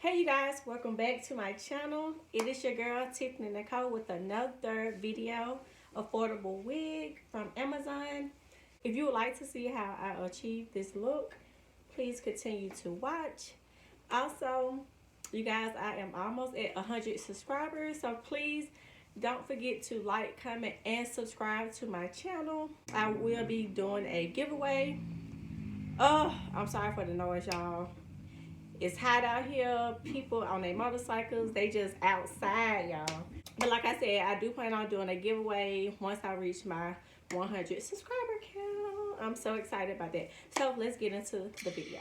Hey you guys, welcome back to my channel. It is your girl Tiffany Nicole with another video, affordable wig from Amazon. If you would like to see how I achieve this look, please continue to watch. Also, you guys, I am almost at 100 subscribers, so please don't forget to like, comment, and subscribe to my channel. I will be doing a giveaway. Oh, I'm sorry for the noise, y'all. It's hot out here. People on their motorcycles, they just outside, y'all. But like I said, I do plan on doing a giveaway once I reach my 100 subscriber count. I'm so excited about that. So let's get into the video.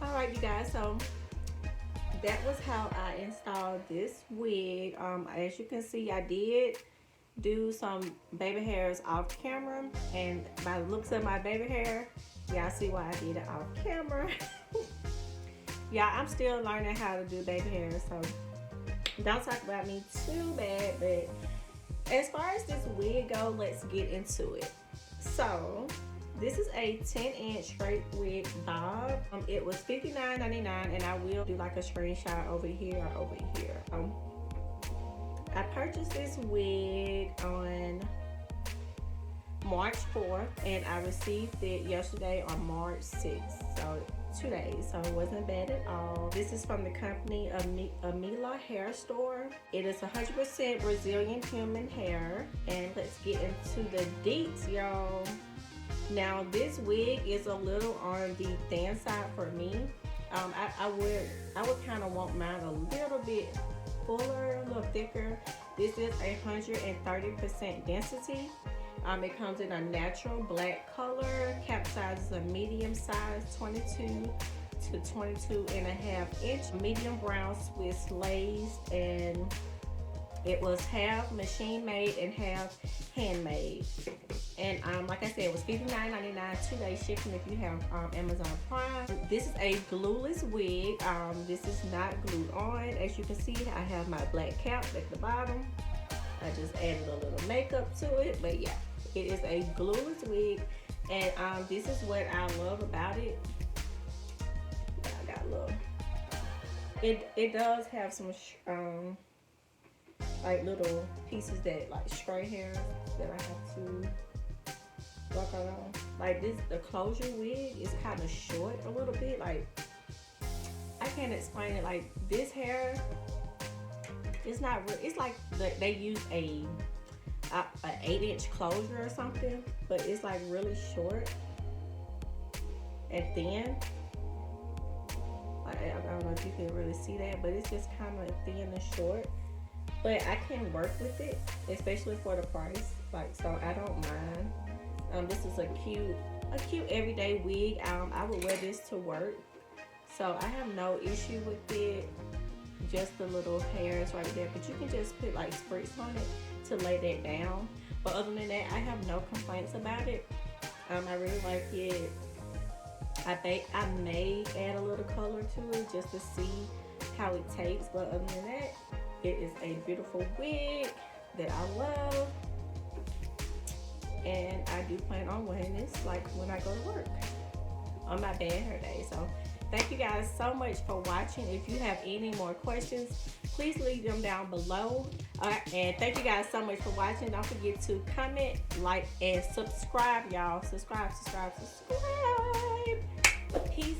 Alright you guys, so that was how I installed this wig. As you can see, I did do some baby hairs off camera, and by the looks of my baby hair, y'all see why I did it off camera. Yeah, I'm still learning how to do baby hair, so don't talk about me too bad. But as far as this wig go, let's get into it. So this is a 10-inch straight wig bob. It was $59.99, and I will do like a screenshot over here or over here. I purchased this wig on March 4th, and I received it yesterday on March 6th. So 2 days, so it wasn't bad at all. This is from the company Amella hair store. It is 100% Brazilian human hair, and let's get into the deets, y'all. Now this wig is a little on the thin side for me. I would kind of want mine a little bit fuller, a little thicker. This is 130% density. It comes in a natural black color. Cap size is a medium size, 22 to 22 and a half inch. Medium brown Swiss lace, and it was half machine made and half handmade. And like I said, it was $59.99, 2 day shipping if you have Amazon Prime. This is a glueless wig. This is not glued on. As you can see, I have my black cap at the bottom. I just added a little makeup to it, but yeah, it is a glueless wig, and this is what I love about it. I got a little. It does have some like little pieces that like stray hairs that I have to work around. Like this, the closure wig is kind of short a little bit. Like I can't explain it. Like this hair, it's not real. It's like they use a 8-inch closure or something, but it's like really short and thin. I don't know if you can really see that, but it's just kind of thin and short. But I can work with it, especially for the price. Like, so I don't mind. This is a cute everyday wig. I would wear this to work, so I have no issue with it. Just the little hairs right there, but you can just put like spritz on it to lay that down. But other than that, I have no complaints about it. I really like it. I may add a little color to it just to see how it takes, but other than that, it is a beautiful wig that I love, and I do plan on wearing this like when I go to work on my bad hair day. So thank you guys so much for watching. If you have any more questions, please leave them down below. And thank you guys so much for watching. Don't forget to comment, like, and subscribe, y'all. Subscribe. Peace